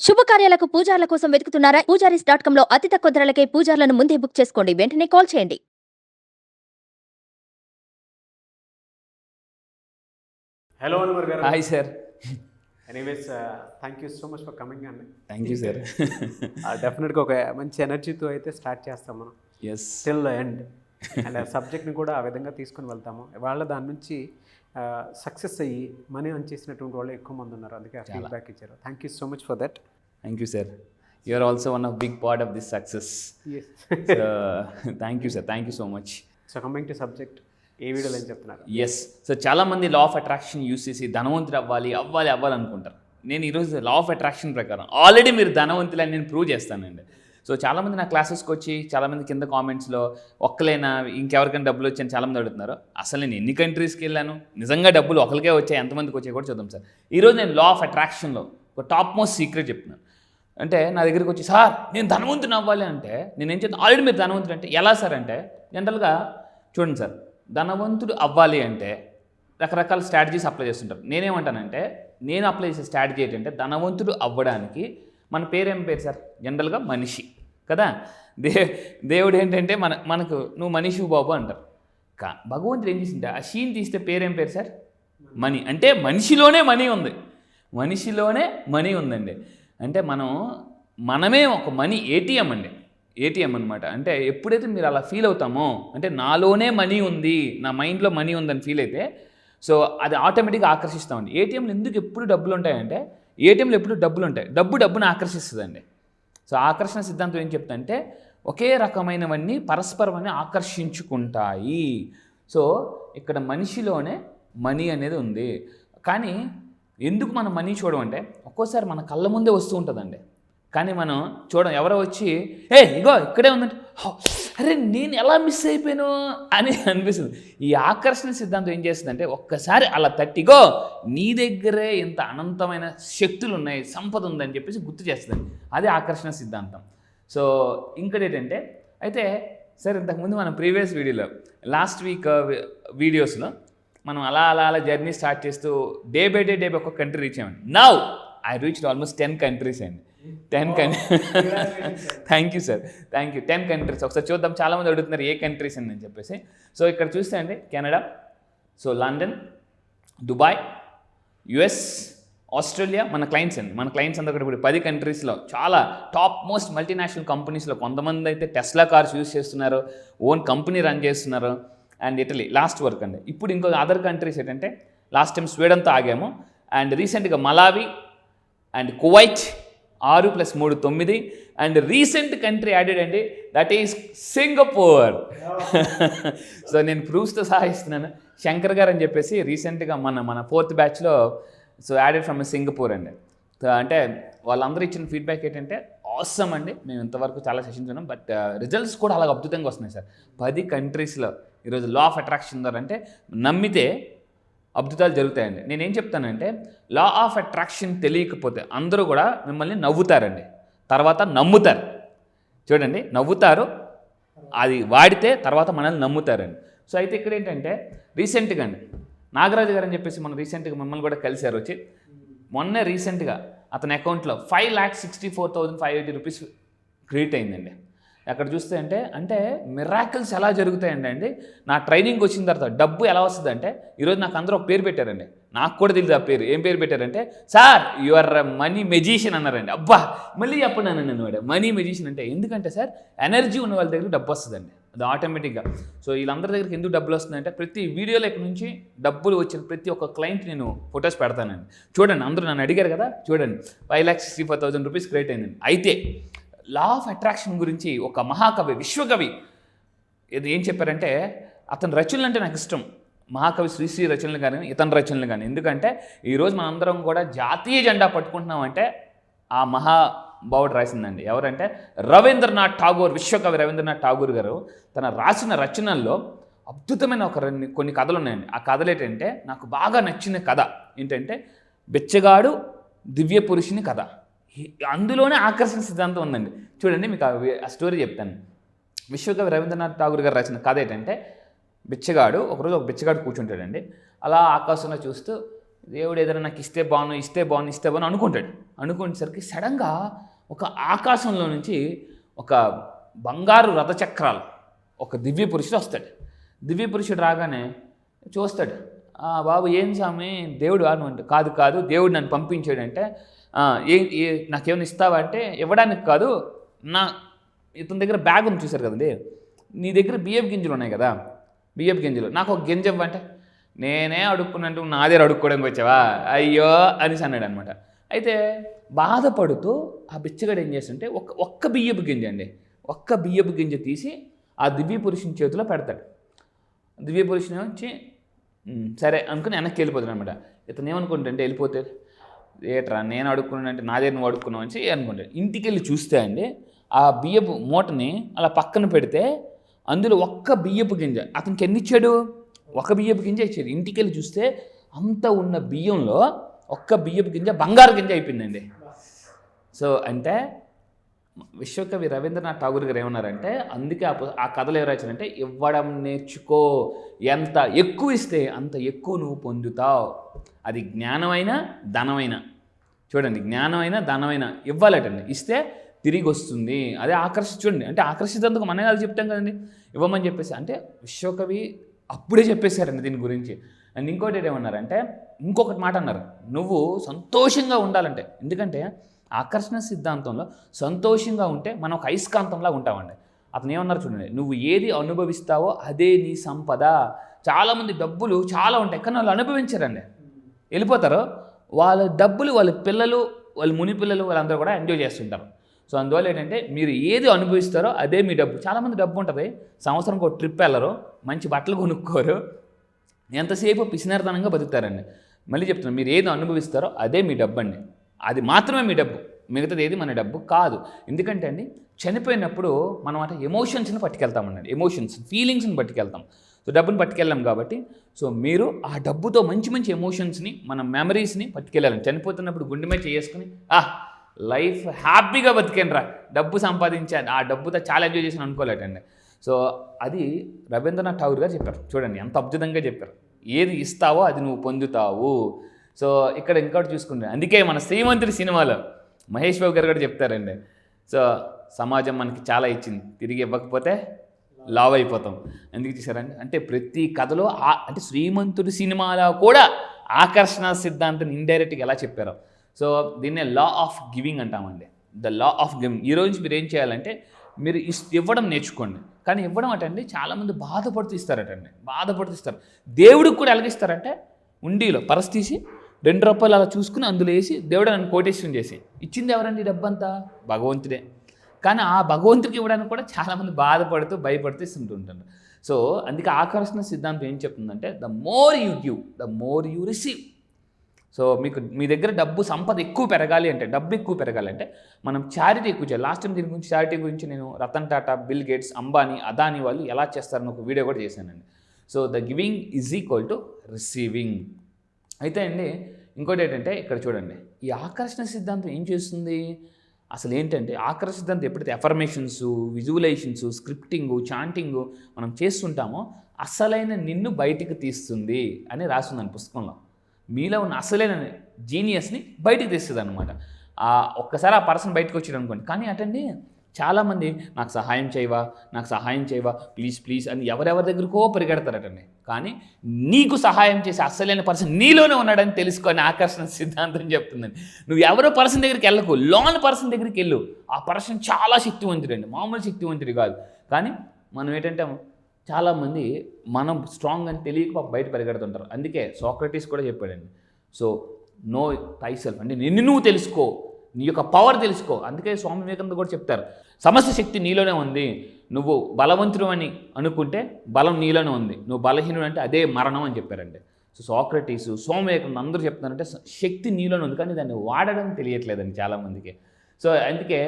శుభకార్యాలకు పూజార్ల కోసం వెతుకుతున్నారా? పూజారీస్.com లో అతి తక్కువ ధరలకే పూజార్లను ముందే బుక్ చేసుకోండి. వెంటనే కాల్ చేయండి. హలో అనుమర్ గారు. Hi sir. Anyways thank you so much for coming అండి. Thank you sir. డెఫినెట్గా ఒక మంచి ఎనర్జీతో అయితే స్టార్ట్ చేస్తాం మనం ఎస్ టిల్ ఎండ్. అండ్ ఆ సబ్జెక్ట్ని కూడా ఆ విధంగా తీసుకొని వెళ్తాము. వాళ్ళ దాని నుంచి సక్సెస్ అయ్యి మనీ అని చేసినటువంటి వాళ్ళు ఎక్కువ మంది ఉన్నారు. అందుకే ఆ ఫీడ్బ్యాక్ ఇచ్చారు. Thank you so much for that. Thank you sir. You are also one of big part of this success. Thank you sir. Thank you so much. So coming to subject, ఏ వీడియోలో ఏం చెప్తున్నారు? Yes. So చాలామంది law of attraction use చేసి ధనవంతుడు అవ్వాలి అనుకుంటారు. నేను ఈరోజు లా ఆఫ్ అట్రాక్షన్ ప్రకారం ఆల్రెడీ మీరు ధనవంతులని నేను ప్రూవ్ చేస్తానండి. సో చాలామంది నా క్లాసెస్కి వచ్చి చాలామంది కింద కామెంట్స్లో ఒక్కలేనా ఇంకెవరికైనా డబ్బులు వచ్చాయని చాలామంది అడుగుతున్నారు. అసలు నేను ఎన్ని కంట్రీస్కి వెళ్ళాను, నిజంగా డబ్బులు ఒకరికే వచ్చాయి, ఎంతమందికి వచ్చాయి కూడా చూద్దాం సార్. ఈరోజు నేను లా ఆఫ్ అట్రాక్షన్లో ఒక టాప్ మోస్ట్ సీక్రెట్ చెప్తున్నాను. అంటే నా దగ్గరికి వచ్చి సార్ నేను ధనవంతుని అవ్వాలి అంటే నేనేం చేద్దాం, ఆల్రెడీ మీరు ధనవంతుడు అంటే ఎలా సార్ అంటే జనరల్గా చూడండి సార్, ధనవంతుడు అవ్వాలి అంటే రకరకాల స్ట్రాటజీస్ అప్లై చేస్తుంటారు. నేనేమంటానంటే నేను అప్లై చేసే స్ట్రాటజీ ఏంటంటే ధనవంతుడు అవ్వడానికి మన పేరేం పేరు సార్, జనరల్గా మనిషి కదా. దేవుడు ఏంటంటే మనకు నువ్వు మనిషి బాబు అంటారు. భగవంతుడు ఏం చేసింటే ఆ షీన్ తీస్తే పేరేం పేరు సార్, మనీ. అంటే మనిషిలోనే మనీ ఉంది, మనిషిలోనే మనీ ఉందండి. అంటే మనమే ఒక మనీ ఏటీఎం అండి, ఏటీఎం అనమాట. అంటే ఎప్పుడైతే మీరు అలా ఫీల్ అవుతామో, అంటే నాలోనే మనీ ఉంది, నా మైండ్లో మనీ ఉందని ఫీల్ అయితే సో అది ఆటోమేటిక్గా ఆకర్షిస్తామండి. ఏటీఎంలో ఎందుకు ఎప్పుడు డబ్బులు ఉంటాయంటే ఏటీఎంలో ఎప్పుడు డబ్బులు ఉంటాయి, డబ్బుని ఆకర్షిస్తుందండి. సో ఆకర్షణ సిద్ధాంతం ఏం చెప్తుందంటే ఒకే రకమైనవన్నీ పరస్పరమని ఆకర్షించుకుంటాయి. సో ఇక్కడ మనిషిలోనే మనీ అనేది ఉంది. కానీ ఎందుకు మనం మనీ చూడమంటే ఒక్కోసారి మన కళ్ళ ముందే వస్తూ ఉంటుందండి, కానీ మనం ఎవరో వచ్చి ఇగో ఇక్కడే ఉందంటే అరే నేను ఎలా మిస్ అయిపోయాను అని అనిపిస్తుంది. ఈ ఆకర్షణ సిద్ధాంతం ఏం చేస్తుందంటే ఒక్కసారి అలా తట్టిగో నీ దగ్గరే ఇంత అనంతమైన శక్తులు ఉన్నాయి, సంపద ఉందని చెప్పేసి గుర్తు చేస్తుంది. అదే ఆకర్షణ సిద్ధాంతం. సో ఇంకోటి ఏంటంటే అయితే సార్ ఇంతకుముందు మనం ప్రీవియస్ వీడియోలో లాస్ట్ వీక్ వీడియోస్లో మనం అలా జర్నీ స్టార్ట్ చేస్తూ డే బై డే ఒక్కొక్క కంట్రీ రీచ్ అయ్యామండి. Now I reached almost 10 countries అండి. 10 thank you sir, thank you. 10 countries ఒకసారి చూద్దాం. చాలామంది అడుగుతున్నారు ఏ కంట్రీస్ అని చెప్పేసి. సో ఇక్కడ చూస్తే అండి Canada, so London, Dubai, US, Australia మన క్లయింట్స్ అండి. మన క్లయింట్స్ అంతా కూడా ఇప్పుడు 10 కంట్రీస్లో చాలా టాప్ మోస్ట్ మల్టీనేషనల్ కంపెనీస్లో కొంతమంది అయితే టెస్లా కార్స్ యూస్ చేస్తున్నారు, ఓన్ కంపెనీ రన్ చేస్తున్నారు. అండ్ ఇటలీ లాస్ట్ వర్క్ అండి. ఇప్పుడు ఇంకో అదర్ కంట్రీస్ ఏంటంటే లాస్ట్ టైం స్వీడన్తో ఆగాము. అండ్ రీసెంట్గా Malawi and Kuwait 6+3 9. And recent country added అండి, దట్ ఈస్ సింగపూర్. సో నేను ప్రూఫ్స్తో సహా ఇస్తున్నాను. శంకర్ గారు అని చెప్పేసి రీసెంట్గా మన 4th బ్యాచ్లో సో యాడెడ్ ఫ్రమ్ సింగపూర్ అండి. అంటే వాళ్ళందరూ ఇచ్చిన ఫీడ్బ్యాక్ ఏంటంటే ఆసమ్ అండి, మేము ఇంతవరకు చాలా సెషన్స్ ఉన్నాం, బట్ రిజల్ట్స్ కూడా అలాగ అద్భుతంగా వస్తున్నాయి సార్. 10 కంట్రీస్లో ఈరోజు లా ఆఫ్ అట్రాక్షన్ ద్వారా అంటే నమ్మితే అద్భుతాలు జరుగుతాయండి. నేనేం చెప్తానంటే లా ఆఫ్ అట్రాక్షన్ తెలియకపోతే అందరూ కూడా మిమ్మల్ని నవ్వుతారండి, తర్వాత నమ్ముతారు. చూడండి, నవ్వుతారు, అది వాడితే తర్వాత మనల్ని నమ్ముతారండి. సో అయితే ఇక్కడ ఏంటంటే రీసెంట్గా అండి నాగరాజు గారు అని చెప్పేసి మనం రీసెంట్గా మిమ్మల్ని కూడా కలిసారు వచ్చి. మొన్నే రీసెంట్గా అతని అకౌంట్లో 5,64,580 రూపీస్ క్రెడిట్ అయిందండి. అక్కడ చూస్తే అంటే మిరాకిల్స్ ఎలా జరుగుతాయండి. నా ట్రైనింగ్కి వచ్చిన తర్వాత డబ్బు ఎలా వస్తుందంటే ఈరోజు నాకు అందరూ ఒక పేరు పెట్టారండి, నాకు కూడా తెలియదు ఆ పేరు. ఏం పేరు పెట్టారంటే sir you are money magician అన్నారండి. అబ్బా మళ్ళీ చెప్పండి అన్నాను వాడు, మనీ మెజిషియన్ అంటే ఎందుకంటే సార్ ఎనర్జీ ఉన్న వాళ్ళ దగ్గర డబ్బు వస్తుందండి, అది ఆటోమేటిక్గా. సో వీళ్ళందరి దగ్గరికి ఎందుకు డబ్బులు వస్తుందంటే ప్రతి వీడియోలో ఇక్కడ నుంచి డబ్బులు వచ్చిన ప్రతి ఒక్క క్లయింట్ నేను ఫొటోస్ పెడతానండి. చూడండి, అందరూ నన్ను అడిగారు కదా, చూడండి 5,64,000 రూపీస్ క్రెడిట్ అయిందండి. అయితే లా ఆఫ్ అట్రాక్షన్ గురించి ఒక మహాకవి, విశ్వకవి ఇది ఏం చెప్పారంటే అతని రచనలు అంటే నాకు ఇష్టం, మహాకవి శ్రీశ్రీ రచనలు కానీ ఇతని రచనలు కానీ. ఎందుకంటే ఈరోజు మనందరం కూడా జాతీయ జెండా పట్టుకుంటున్నామంటే ఆ మహాభావుడు రాసిందండి. ఎవరంటే రవీంద్రనాథ్ ఠాగూర్, విశ్వకవి రవీంద్రనాథ్ ఠాగూర్ గారు తన రాసిన రచనల్లో అద్భుతమైన కొన్ని కథలు ఉన్నాయండి. ఆ కథలు ఏంటంటే నాకు బాగా నచ్చిన కథ ఏంటంటే బిచ్చగాడు దివ్య పురుషుని కథ. అందులోనే ఆకర్షణ సిద్ధాంతం ఉందండి. చూడండి, మీకు ఆ స్టోరీ చెప్తాను. విశ్వకవి రవీంద్రనాథ్ ఠాగూర్ గారు రాసిన కథ ఏంటంటే ఒకరోజు ఒక బిచ్చగాడు కూర్చుంటాడండి. అలా ఆకాశంలో చూస్తూ దేవుడు ఏదైనా నాకు ఇస్తే బాగుండు అనుకుంటాడు. అనుకునేసరికి సడన్గా ఒక ఆకాశంలో నుంచి ఒక బంగారు రథచక్రాలు ఒక దివ్య పురుషుడు వస్తాడు. దివ్య పురుషుడు రాగానే చూస్తాడు, బాబు ఏం స్వామి దేవుడు అను అంటే, కాదు దేవుడు నన్ను పంపించాడంటే, నాకేమైనా ఇస్తావా అంటే, ఇవ్వడానికి కాదు, ఇతని దగ్గర బ్యాగ్ ఉంది చూశారు కదండి, నీ దగ్గర బియ్యపు గింజలు ఉన్నాయి కదా, బియ్యపు గింజలు నాకు ఒక గింజ ఇవ్వంటే, నేనే అడుక్కున్నట్టు నా దగ్గర అడుక్కోవడానికి వచ్చావా అయ్యో అనేసి అన్నాడు అనమాట. అయితే బాధపడుతూ ఆ బిచ్చగాడు ఏం చేస్తుంటే ఒక్క బియ్యపు గింజ అండి, ఒక్క బియ్యపు గింజ తీసి ఆ దివ్య పురుషుని చేతిలో పెడతాడు. దివ్య పురుషుని వచ్చి సరే అనుకుని వెనక్కి వెళ్ళిపోతాడు అనమాట. ఇతను ఏమనుకుంటుంటే వెళ్ళిపోతే, ఏట్రా నేను అడుక్కున్నానంటే నా దగ్గర నువ్వు అడుక్కున్నావు అని అనుకుంటాడు. ఇంటికి వెళ్ళి చూస్తే అండి ఆ బియ్యపు మూటని అలా పక్కన పెడితే అందులో ఒక్క బియ్యపు గింజ, అతనికి ఎన్ని ఇచ్చాడు, ఒక బియ్యపు గింజ ఇచ్చాడు. ఇంటికి వెళ్ళి చూస్తే అంత ఉన్న బియ్యంలో ఒక్క బియ్యపు గింజ బంగారు గింజ అయిపోయిందండి. సో అంటే విశ్వకవి రవీంద్రనాథ్ ఠాగూర్ గారు ఏమన్నారంటే, అందుకే ఆ కథలు ఎవరు రాశారంటే, ఇవ్వడం నేర్చుకో, ఎంత ఎక్కువ ఇస్తే అంత ఎక్కువ నువ్వు పొందుతావు. అది జ్ఞానమైనా ధనమైనా, చూడండి, జ్ఞానమైనా ధనమైనా ఇవ్వాలటండి, ఇస్తే తిరిగి వస్తుంది. అదే చూడండి, అంటే ఆకర్షితందుకు మనమే అది చెప్తాం కదండి, ఇవ్వమని చెప్పేసి. అంటే విశ్వకవి అప్పుడే చెప్పేశారండి దీని గురించి. అండ్ ఇంకోటి ఏమన్నారంటే, ఇంకొకటి మాట అన్నారు, నువ్వు సంతోషంగా ఉండాలంటే, ఎందుకంటే ఆకర్షణ సిద్ధాంతంలో సంతోషంగా ఉంటే మనం ఒక అయస్కాంతంలా ఉంటామండి. అతను ఏమన్నారు చూడండి, నువ్వు ఏది అనుభవిస్తావో అదే నీ సంపద. చాలామంది డబ్బులు చాలా ఉంటాయి కానీ వాళ్ళు అనుభవించారండి, వెళ్ళిపోతారు. వాళ్ళ డబ్బులు వాళ్ళ పిల్లలు, వాళ్ళ ముని పిల్లలు, వాళ్ళందరూ కూడా ఎంజాయ్ చేస్తుంటారు. సో అందువల్ల ఏంటంటే మీరు ఏది అనుభవిస్తారో అదే మీ డబ్బు. చాలామంది డబ్బు ఉంటుంది, సంవత్సరంకి ఒక ట్రిప్ వెళ్ళరు, మంచి బట్టలు కొనుక్కోరు, ఎంతసేపు పిసినారితనంగా బతుకుతారండి. మళ్ళీ చెప్తున్నాను, మీరు ఏది అనుభవిస్తారో అదే మీ డబ్బు అండి, అది మాత్రమే మీ డబ్బు, మిగతాది ఏది మన డబ్బు కాదు. ఎందుకంటే అండి చనిపోయినప్పుడు మనం అంటే ఎమోషన్స్ని పట్టుకెళ్తామన్నాడు, ఎమోషన్స్ ఫీలింగ్స్ని పట్టుకెళ్తాం. సో డబ్బుని పట్టుకెళ్ళాం కాబట్టి, సో మీరు ఆ డబ్బుతో మంచి మంచి ఎమోషన్స్ని, మన మెమరీస్ని పట్టుకెళ్ళాలండి. చనిపోతున్నప్పుడు గుండె మీద చేసుకుని లైఫ్ హ్యాపీగా బతికేనరా, డబ్బు సంపాదించాను, ఆ డబ్బుతో చాలా ఎంజాయ్ చేసాను అనుకోలేటండి. సో అది రవీంద్రనాథ్ ఠాగూర్ గారు చెప్పారు. చూడండి ఎంత అద్భుతంగా చెప్పారు, ఏది ఇస్తావో అది నువ్వు పొందుతావు. సో ఇక్కడ ఇంకోటి చూసుకుంటే, అందుకే మన శ్రీమంతుడి సినిమాలో మహేష్ బాబు గారు కూడా చెప్తారండి, సో సమాజం మనకి చాలా ఇచ్చింది, తిరిగి ఇవ్వకపోతే లావ్ అయిపోతాం. ఎందుకు చూసారండి, అంటే ప్రతి కథలో అంటే శ్రీమంతుడి సినిమాలో కూడా ఆకర్షణ సిద్ధాంతం ఇండైరెక్ట్గా ఎలా చెప్పారో. సో దీన్నే లా ఆఫ్ గివింగ్ అంటామండి, ద లా ఆఫ్ గివింగ్. ఈరోజు మీరు ఏం చేయాలంటే, మీరు ఇవ్వడం నేర్చుకోండి. కానీ ఇవ్వడం అటండి చాలామంది బాధపడుతూ ఇస్తారు. దేవుడికి కూడా ఎలాగిస్తారంటే, ఉండిలో పరస్ తీసి ₹2 అలా చూసుకుని అందులో వేసి దేవుడు నన్ను కోటేశ్వరం చేసి ఇచ్చింది ఎవరండి డబ్బంతా, భగవంతుడే. కానీ ఆ భగవంతుడికి ఇవ్వడానికి కూడా చాలామంది బాధపడుతూ భయపడుతూ ఇస్తుంటుంటారు. సో అందుకే ఆకర్షణ సిద్ధాంతం ఏం చెప్తుందంటే, the more you give the more you receive. So మీ దగ్గర సంపద ఎక్కువ పెరగాలి అంటే మనం చారిటీ ఎక్కువ చేయాలి. లాస్ట్ టైం దీని గురించి, చారిటీ గురించి నేను రతన్ టాటా, బిల్ గేట్స్, అంబానీ, అదానీ వాళ్ళు ఎలా చేస్తారని ఒక వీడియో కూడా చేశానండి. So the giving is equal to receiving. అయితే అండి ఇంకోటి ఏంటంటే, ఇక్కడ చూడండి, ఈ ఆకర్షణ సిద్ధాంతం ఏం చేస్తుంది అసలు ఏంటంటే, ఆకర్షణ సిద్ధాంతం ఎప్పుడైతే ఎఫర్మేషన్స్, విజువలైజేషన్స్, స్క్రిప్టింగ్, చాంటింగ్ మనం చేస్తుంటామో అసలైన నిన్ను బయటికి తీస్తుంది అని రాస్తుందని పుస్తకంలో. మీలో ఉన్న అసలైన జీనియస్ని బయటికి తీస్తుంది అనమాట. ఒక్కసారి ఆ పర్సన్ బయటకు వచ్చాడు అనుకోండి. కానీ అటండి చాలామంది నాకు సహాయం చేయవా ప్లీజ్ అని ఎవరెవరి దగ్గరకో పరిగెడతారటండి. కానీ నీకు సహాయం చేసే అసలైన పర్సన్ నీలోనే ఉన్నాడని తెలుసుకొని ఆకర్షణ సిద్ధాంతం చెప్తుందండి. నువ్వు ఎవరో పర్సన్ దగ్గరికి వెళ్ళకు, లోన్ పర్సన్ దగ్గరికి వెళ్ళు. ఆ పర్సన్ చాలా శక్తివంతుడండి, మామూలు శక్తివంతుడు కాదు. కానీ మనం ఏంటంటే చాలామంది మనం స్ట్రాంగ్ అని తెలియక బయట పరిగెడుతుంటారు. అందుకే సోక్రటీస్ కూడా చెప్పాడండి, సో నో థై సెల్ఫ్, అంటే నిన్ను నువ్వు తెలుసుకో, నీ యొక్క పవర్ తెలుసుకో. అందుకే స్వామి వివేకానంద కూడా చెప్తారు, సమస్త శక్తి నీలోనే ఉంది, నువ్వు బలవంతుడు అని అనుకుంటే బలం నీలోనే ఉంది, నువ్వు బలహీనుడు అంటే అదే మరణం అని చెప్పారండి. సో సోక్రటీస్, స్వామి వివేకానంద అందరూ చెప్తున్నారంటే శక్తి నీలోనే ఉంది, కానీ దాన్ని వాడడం తెలియట్లేదండి చాలామందికి. సో అందుకే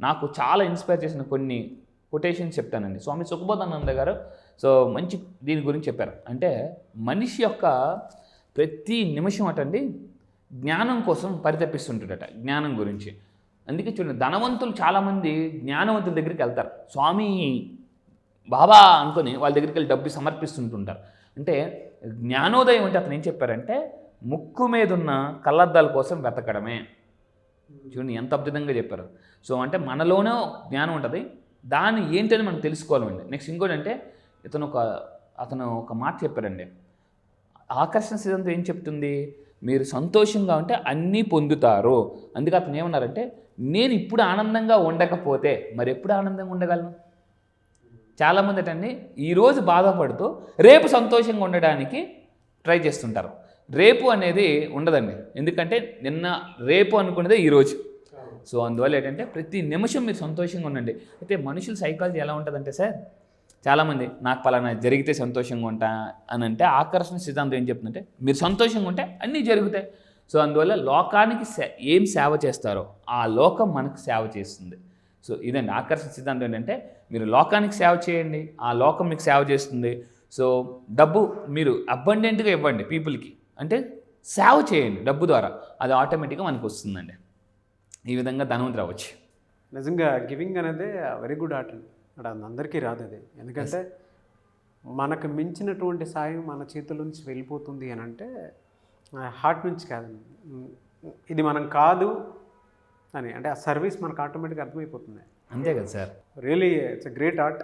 నాకు చాలా ఇన్స్పైర్ చేసిన కొన్ని కొటేషన్స్ చెప్తానండి. స్వామి సుఖబోధానంద గారు సో మంచి దీని గురించి చెప్పారు. అంటే మనిషి యొక్క ప్రతి నిమిషం అటండి జ్ఞానం కోసం పరితపిస్తుంటాడట, జ్ఞానం గురించి. అందుకే చూడండి, ధనవంతులు చాలామంది జ్ఞానవంతుల దగ్గరికి వెళ్తారు, స్వామి బాబా అనుకొని వాళ్ళ దగ్గరికి వెళ్ళి డబ్బు సమర్పిస్తుంటుంటారు. అంటే జ్ఞానోదయం అంటే అతను ఏం చెప్పారంటే, ముక్కు మీద ఉన్న కళ్ళద్దాల కోసం వెతకడమే. చూడండి ఎంత అద్భుతంగా చెప్పారు. సో అంటే మనలోనే జ్ఞానం ఉంటుంది, దాన్ని ఏంటని మనం తెలుసుకోవాలండి. నెక్స్ట్ ఇంకోటి అంటే అతను ఒక మాట చెప్పారండి, ఆకర్షణ సిద్ధాంతం ఏం చెప్తుంది, మీరు సంతోషంగా ఉంటే అన్నీ పొందుతారు. అందుకే అతను ఏమన్నారంటే, నేను ఇప్పుడు ఆనందంగా ఉండకపోతే మరి ఎప్పుడు ఆనందంగా ఉండగలను. చాలామంది ఏంటండి ఈరోజు బాధపడుతూ రేపు సంతోషంగా ఉండడానికి ట్రై చేస్తుంటారు. రేపు అనేది ఉండదండి, ఎందుకంటే రేపు అనుకునేదే ఈరోజు. సో అందువల్ల ఏంటంటే ప్రతి నిమిషం మీరు సంతోషంగా ఉండండి. అయితే మనుషుల సైకాలజీ ఎలా ఉంటుందంటే సార్, చాలామంది నాకు పలానా జరిగితే సంతోషంగా ఉంటా అని అంటే, ఆకర్షణ సిద్ధాంతం ఏం చెప్తుందంటే మీరు సంతోషంగా ఉంటే అన్నీ జరుగుతాయి. సో అందువల్ల లోకానికి ఏం సేవ చేస్తారో ఆ లోకం మనకు సేవ చేస్తుంది. సో ఇదండి ఆకర్షణ సిద్ధాంతం. ఏంటంటే మీరు లోకానికి సేవ చేయండి, ఆ లోకం మీకు సేవ చేస్తుంది. సో డబ్బు మీరు అబండెంట్గా ఇవ్వండి పీపుల్కి, అంటే సేవ చేయండి డబ్బు ద్వారా, అది ఆటోమేటిక్గా మనకు వస్తుందండి. ఈ విధంగా ధనవంతులు అవ్వచ్చు. నిజంగా గివింగ్ అనేది వెరీ గుడ్ ఆర్ట్ అండి. అక్కడ అందరికీ రాదు అది, ఎందుకంటే మనకు మించినటువంటి సాయం మన చేతుల నుంచి వెళ్ళిపోతుంది అని అంటే హార్ట్ నుంచి కాదండి, ఇది మనం కాదు అని అంటే ఆ సర్వీస్ మనకు ఆటోమేటిక్గా అర్థమైపోతుంది. అంతే కదా sir. Really it's a great art.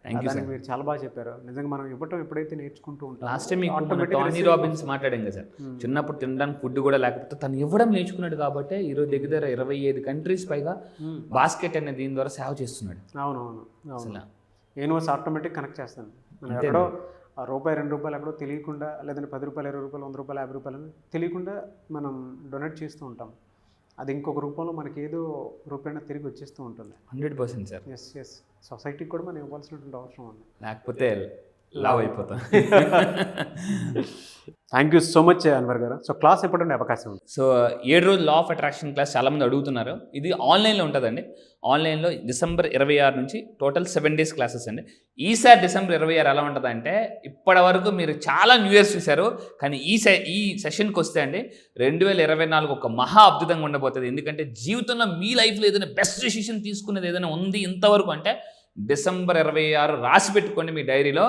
Thank you sir. మీరు చాలా బాగా చెప్పారు. నిజంగా మనం ఇవ్వటం ఎప్పుడైతే నేర్చుకుంటూ ఉంటాం. లాస్ట్ టైం మీకు టోనీ రాబిన్స్ మాట్లాడాం కదా సార్, చిన్నప్పుడు తినడానికి ఫుడ్ కూడా లేకపోతే తను ఇవ్వడం నేర్చుకున్నాడు కాబట్టి ఈరోజు దగ్గర 25 కంట్రీస్ పైగా బాస్కెట్ అనే దీని ద్వారా సేవ చేస్తున్నాడు. అవునవును, అసలు యూనివర్స్ ఆటోమేటిక్ కనెక్ట్ చేస్తాను. మనం ఎక్కడో రూపాయి 2 రూపాయలు ఎక్కడో తెలియకుండా, లేదంటే 10 రూపాయలు 20 రూపాయలు 100 రూపాయలు 50 రూపాయలు తెలియకుండా మనం డొనేట్ చేస్తూ ఉంటాం. అది ఇంకొక రూపంలో మనకి ఏదో రూపాయన తిరిగి వచ్చేస్తూ ఉంటుంది. 100% సార్. ఎస్ సొసైటీకి కూడా మనం ఇవ్వాల్సినటువంటి అవసరం ఉంది, లేకపోతే లావ్ అయిపోతాం. Thank you so much Anwar గారు. సో క్లాస్ ఎప్పుడంటే అవకాశం ఉంది? సో 7 రోజులు లా ఆఫ్ అట్రాక్షన్ క్లాస్ చాలామంది అడుగుతున్నారు. ఇది ఆన్లైన్లో ఉంటుందండి. ఆన్లైన్లో December 26 నుంచి టోటల్ 7 days క్లాసెస్ అండి. ఈసారి December 26 ఎలా ఉంటుందంటే, ఇప్పటి వరకు మీరు చాలా న్యూ ఇయర్స్ చూశారు, కానీ ఈ సెషన్కి వస్తే అండి 2024 ఒక మహా అద్భుతంగా ఉండబోతుంది. ఎందుకంటే జీవితంలో మీ లైఫ్లో ఏదైనా బెస్ట్ డెసిషన్ తీసుకునేది ఏదైనా ఉంది ఇంతవరకు అంటే December 26 రాసి పెట్టుకోండి మీ డైరీలో.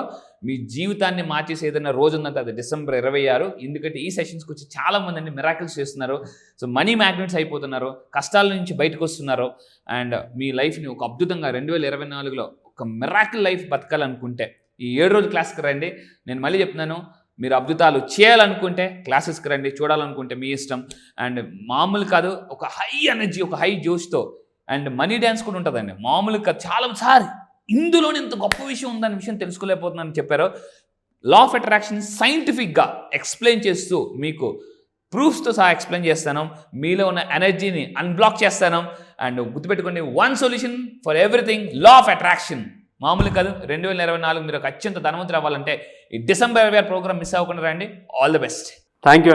మీ జీవితాన్ని మార్చేసి ఏదైనా రోజు ఉందంటే అది December 26. ఎందుకంటే ఈ సెషన్స్కి వచ్చి చాలామంది అండి మిరాకిల్స్ చేస్తున్నారు. సో మనీ మ్యాగ్నెట్స్ అయిపోతున్నారు, కష్టాల నుంచి బయటకు వస్తున్నారు. అండ్ మీ లైఫ్ని ఒక అద్భుతంగా 2024లో ఒక మిరాకిల్ లైఫ్ బతకాలనుకుంటే ఈ 7 రోజుల క్లాస్కి రండి. నేను మళ్ళీ చెప్తున్నాను, మీరు అద్భుతాలు చేయాలనుకుంటే క్లాసెస్కి రండి, చూడాలనుకుంటే మీ ఇష్టం. అండ్ మామూలు కాదు, ఒక హై ఎనర్జీ, ఒక హై జోష్తో. అండ్ మనీ డ్యాన్స్ కూడా ఉంటుందండి, మామూలుగా చాలా సార్ ఇందులోనే ఇంత గొప్ప విషయం ఉందనే విషయం తెలుసుకోలేకపోతున్నానని చెప్పారు. లా ఆఫ్ అట్రాక్షన్ సైంటిఫిక్గా ఎక్స్ప్లెయిన్ చేస్తూ మీకు ప్రూఫ్స్తో సహా ఎక్స్ప్లెయిన్ చేస్తాను. మీలో ఉన్న ఎనర్జీని అన్బ్లాక్ చేస్తాను. అండ్ గుర్తుపెట్టుకోండి, one solution for everything, law of attraction. మామూలు కాదు, 2024 మీరు ఒక అత్యంత ధనవంతులు అవ్వాలంటే ఈ December 26 ప్రోగ్రామ్ మిస్ అవ్వకుండా రండి. All the best. Thank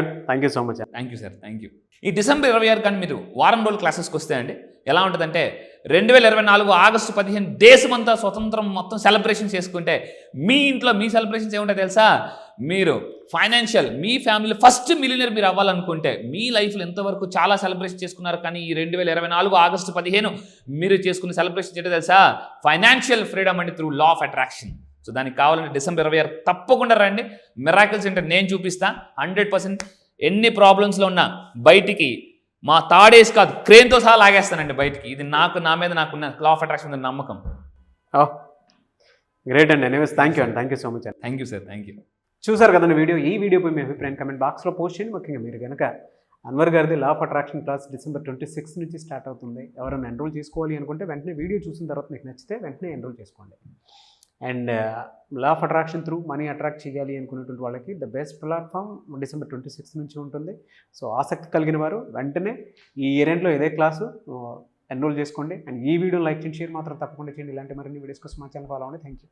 you so much. Thank you sir. Thank you. ఈ December 26 కానీ మీరు వారం రోజుల క్లాసెస్కి వస్తే అండి ఎలా ఉంటుందంటే, 2024 August 15 దేశమంతా స్వతంత్రం మొత్తం సెలబ్రేషన్ చేసుకుంటే మీ ఇంట్లో మీ సెలబ్రేషన్స్ ఏముంటాయి తెలుసా? మీరు ఫైనాన్షియల్ మీ ఫ్యామిలీ ఫస్ట్ మిలియనర్ మీరు అవ్వాలనుకుంటే, మీ లైఫ్లో ఎంతవరకు చాలా సెలబ్రేషన్ చేసుకున్నారు, కానీ ఈ 2024 August 15 మీరు చేసుకున్న సెలబ్రేషన్ ఏంటో తెలుసా? ఫైనాన్షియల్ ఫ్రీడమ్ అండి through law of attraction. So దానికి కావాలంటే December 26 తప్పకుండా రండి. మిరాకిల్స్ అంటే నేను చూపిస్తా 100%. ఎన్ని ప్రాబ్లమ్స్లో ఉన్నా బయటికి మా తాడేసి కాదు, క్రేన్తో సహా లాగేస్తానండి బయటికి. ఇది నా మీద నాకున్న లా ఆఫ్ అట్రాక్షన్ మీద నమ్మకం. గ్రేట్ అండి. Anyways thank you so much. Thank you sir. Thank you. చూసారు కదండి వీడియో. ఈ వీడియోపై మీ అభిప్రాయం కమెంట్ బాక్స్లో పోస్ట్ చేయండి. ముఖ్యంగా మీరు కనుక అన్వర్ గారిది law of attraction class December 26 నుంచి స్టార్ట్ అవుతుంది. ఎవరైనా ఎన్రోల్ చేసుకోవాలి అనుకుంటే వెంటనే వీడియో చూసిన తర్వాత మీకు నచ్చితే వెంటనే ఎన్రోల్ చేసుకోండి. And law of attraction through money attract చేయాలి అనుకునేటువంటి వాళ్ళకి ద బెస్ట్ ప్లాట్ఫామ్ December 26 నుంచి ఉంటుంది. సో ఆసక్తి కలిగిన వారు వెంటనే ఈ ఈవెంట్లో ఇదే క్లాసు ఎన్రోల్ చేసుకోండి. అండ్ ఈ వీడియో లైక్ చేయండి, షేర్ మాత్రం తప్పకుండా చేయండి. ఇలాంటి మరిన్ని వీడియోస్ కోసం మా ఛానల్ ఫాలో అవ్వండి. Thank you.